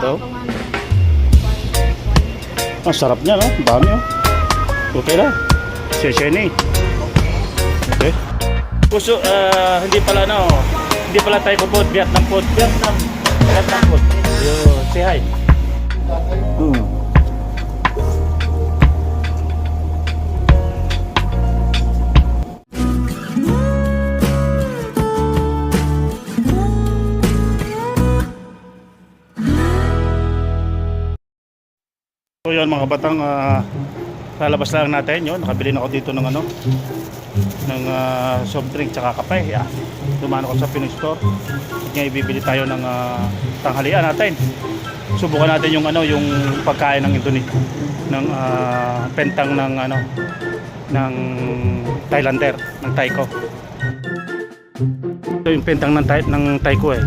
ganda. Ang sarap niya, no? Ang dami, oh. Okay lang. Sheni. Okay. Puso, hindi pala, no? Hindi pala tayo food. Vietnam food. Vietnam food. Yo, say hi. So yun mga batang, lalabas lang natin yun. Nakabili na ako dito ng ano, ng soft drink tsaka kape. Yeah. Dumaan ako sa Pinoy store. Ngayon ibibili tayo ng tanghalian natin. Subukan natin yung ano, yung pagkain ng Indonesia, ng pentang ng ano, ng Thailander, ng Taiko. Ito yung pentang ng Taiko eh.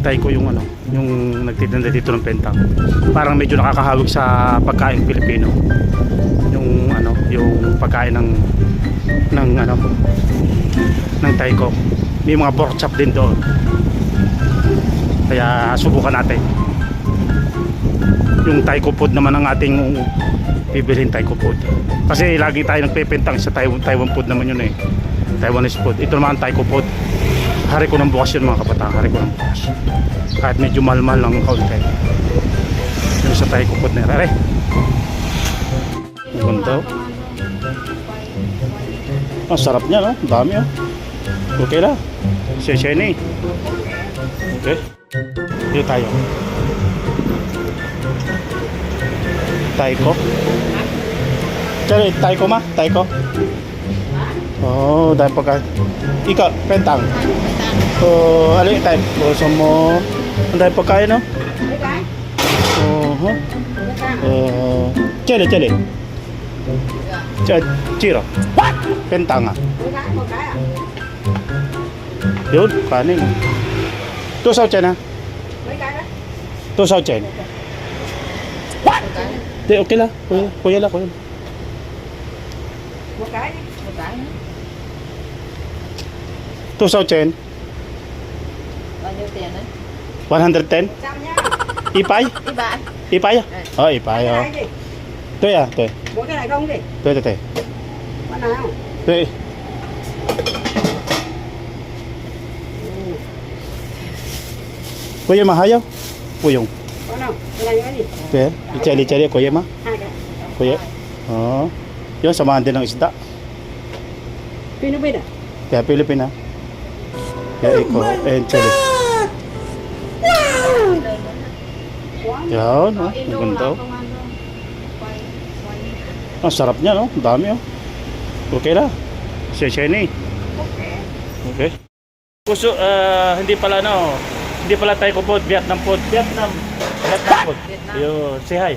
Taiko yung ano, yung nagtitinda dito ng pentang. Parang medyo nakakahawig sa pagkain Pilipino. Yung ano, yung pagkain ng ano, ng Taiko. May mga pork chop din doon. Kaya subukan natin. Yung Taiko food naman ang ating bibilhin, Taiko food. Kasi lagi tayo nagpepentang sa Taiwan food naman yun eh. Taiwanese food. Ito naman ang Taiko food. Hari ko ng bukas yun mga kapatang. Hari ko ng bukas. Kahit medyo mahal-mahal lang ang kaunti. Yung sa Taiko food na yun. Ang ganda. Ang sarap niya, no? Ang dami, oh. Okay lang. Sheni. Okay. Dito tayo. Taiko. Cari, Taiko ma? Taiko? Oh, dahil pagka... Ikaw, pentang. Oh, alin tayo? Gusto mo... Ang dahil pagkain, no? Oh, Chili. Chiro. What? Pentang, ah. Yun, kanin. 多少錢啊？多少錢？What？ Di, okay lang. Kuya lang. Two sao chen? 110? Ipay? Ipay à? Ipay à? Tuệ à? Tuệ. Mỗi cái này không đi. Tuệ. Con nào? Tuệ. Kuya mahayaw? Puyong. Con nào? Cái này cái gì? Tuệ. Chali kuya ma? Hai cái. Kuya. Oh. Yun, samahan din ng isda. Pilipina. Kaya Pilipina. Kaya ikaw, and chili. Yan, oh. Ang ganda. Ang sarap niya, no? Ang dami, oh. Okay lang. Sheni. Okay. Puso, hindi pala, no? Hindi pala tayo food. Vietnam food. Vietnam food. Yo, say hi.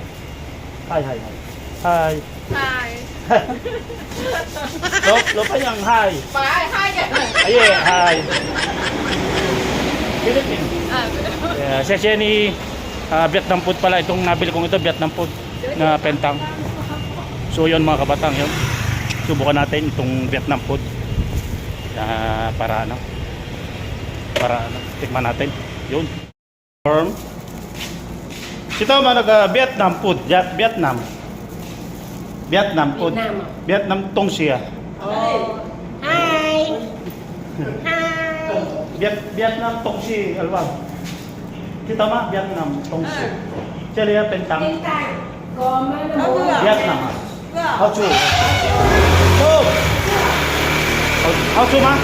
Hi. Hi. Lo pa yang hi. Hi kìa. Aye, hi. Philippines. Sheni. Vietnam food pala itong nabili kong ito, Vietnam food na pentang. So yun mga kabatang, yun. Subukan natin itong Vietnam food. Para tikman natin. Yun. Ito mga Vietnam food, Vietnam food. Vietnam tong siya. Oh. Hi. Vietnam tong si alwang. Kita mah Vietnam tong si. Chali ya pentang. Vietnam. How to? How to ma?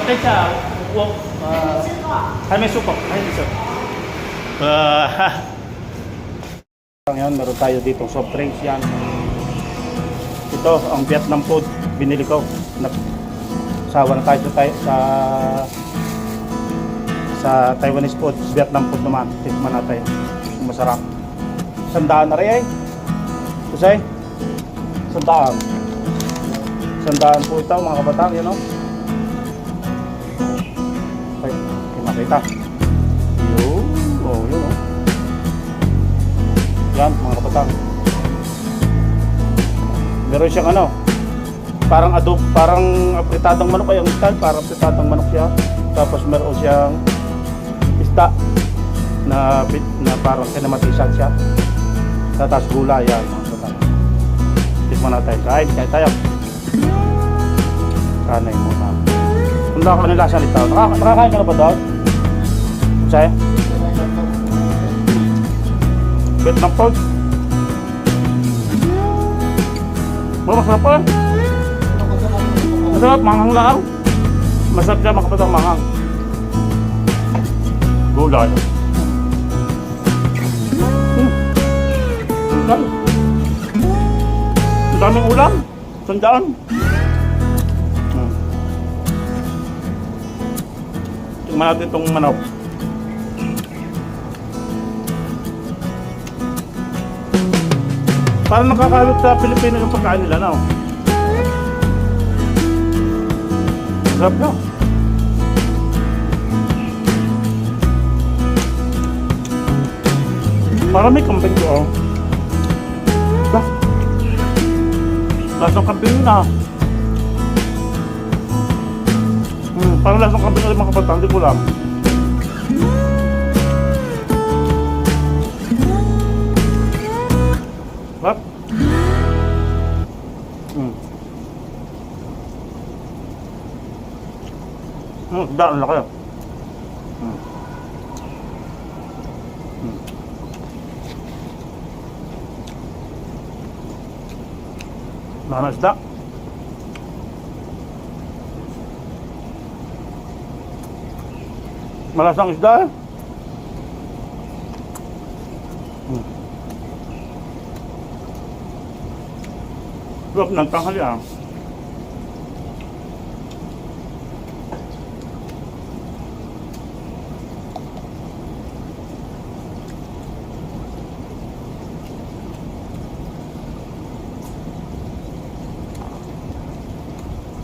Pencha. Hai may suko. Ngayon, meron tayo dito soft drinks yan. Ito, ang Vietnam food, binili ko. Sawa na tayo sa Taiwanese food. Vietnam food naman, tikman natin. Masarap. Sandaan na rin eh. Kusay? Sandaan. Sandaan po ito mga kabatang, yun o. Okay, makita. Yun, yun o. Yan mga kabatang. Meron siyang ano, parang adobo, parang apritadong manok ay ang style, parang apritadong manok siya. Tapos meron siyang isda na parang kinamatisan siya. Tapos gulay yan. Tikman natin. Kain tayo. Kanay muna. Kung ako nila sa litaw. Nakakain ka na ba doon? Say? Vietnam food? Masarap pa. Masarap, manghang lang. Masarap siya makapatang manghang. Gulay. Ang daming ulam. Sandaan. Tingnan natin itong manok. Parang nakakalot sa Pilipinas yung pagkain nila na. Sarap na. Parang may kambing ko. Bah. Lasang kambing na. Parang lasang kambing na mga kapatang. Hindi ko lang. Sarap. Daan na kayo. Isda. Malasang isda eh. Sarap ng tanghalian.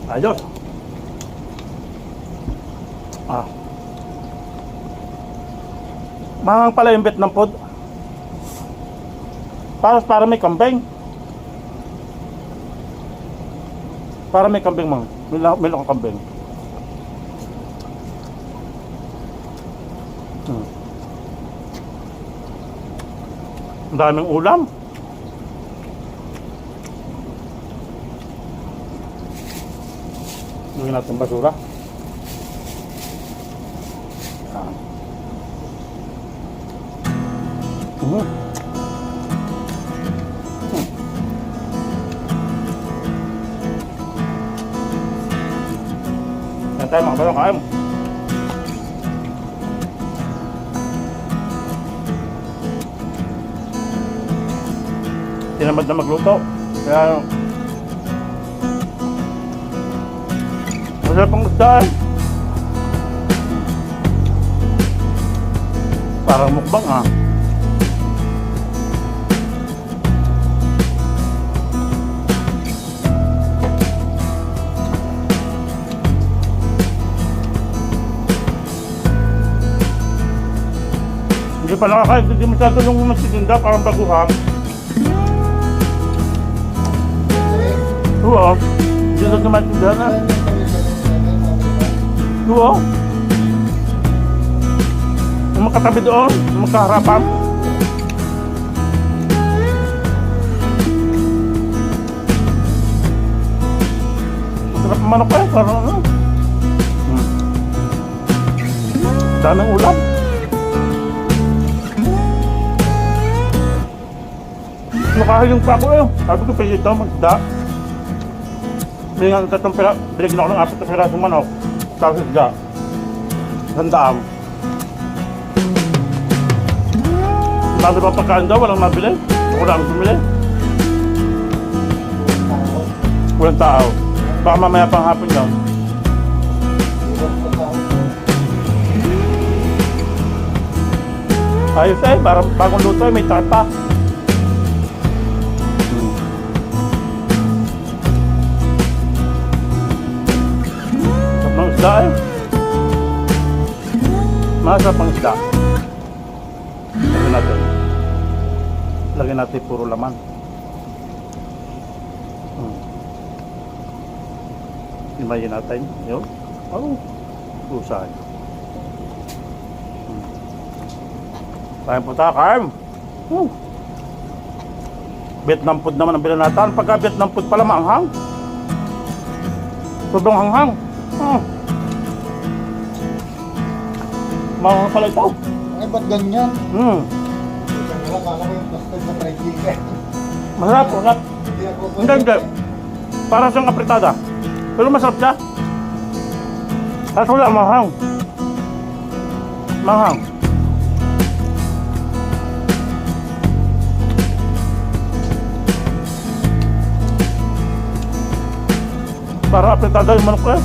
Ayos. Mahang pala yung Vietnam food. Para may kambing. Para may kambing mang. May lang kambing. Ang daming ulam. Lagyan natin basura. Yan tayo mga kain. Tinamad na magluto. Kaya masarap ang isda eh. Parang mukbang ah. Hindi pa nakakain, hindi masyado nung nagsitinda, parang baguhan. Oo, hindi na tumatinda na. Oo. Yung makatabi doon, yung makaharapan. Masarap ang manok eh, parang ano. Daming ulam. Nakahiling pa ako eh. Sabi ko, pwede ito mag-isda. May nga tatong pera, binigyan ako ng 4 na pirasong manok. Tapos isda. Sandaang. Sabi ba pagkaan daw, walang mabili? Ako lang bumili. Walang tao. Baka mamaya pang hapon daw. Ayos eh, parang bagong luto eh, may tarpa. Isda eh. Masarap ang isda. Lagyan natin puro laman. Imayin natin. Yun. Oh, usay. Kain po tayo, kain. Vietnam food naman ang binanatan. Pagka Vietnam food pala maanghang. Sobrang hanghang. Maanghang pala ito. Ay, ba't ganyan? Akala ko yung toasted na fried chicken. Masarap, masarap. Hindi ako po. Hindi. Parang siyang apritada. Pero masarap siya. Kaso wala, maanghang. Maanghang. Parang apritada yung manok ko eh.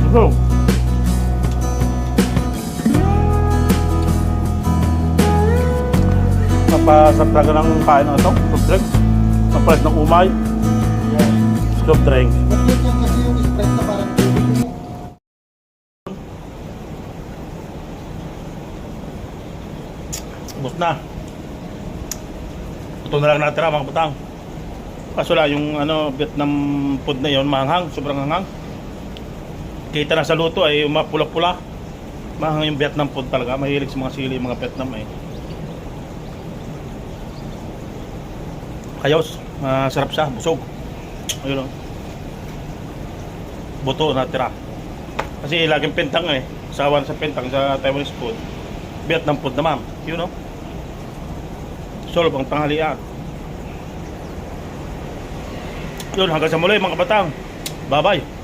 Ito. Napasarap talaga ng kain ng ito, soft drink. Napalit ng umay, Yan. soft drink. Ba't yun yung kasi yung Sprite na parang tubig mo? Ubus na. Ito na lang natira mga putang. Kaso lang yung Vietnam food na yon maanghang, sobrang hanghang. Kita na sa luto ay mapula-pula. Maanghang yung Vietnam food talaga. Mahilig sa mga sili yung mga Vietnam eh. Kayos, masarap siya, busog. Ayun o. Buto natira. Kasi laging pentang eh. Sawan sa pentang sa Taiwanese food. Vietnam food naman. Yun o. Solve ang tanghalian. Yun, hanggang sa muli mga kabatang. Bye-bye.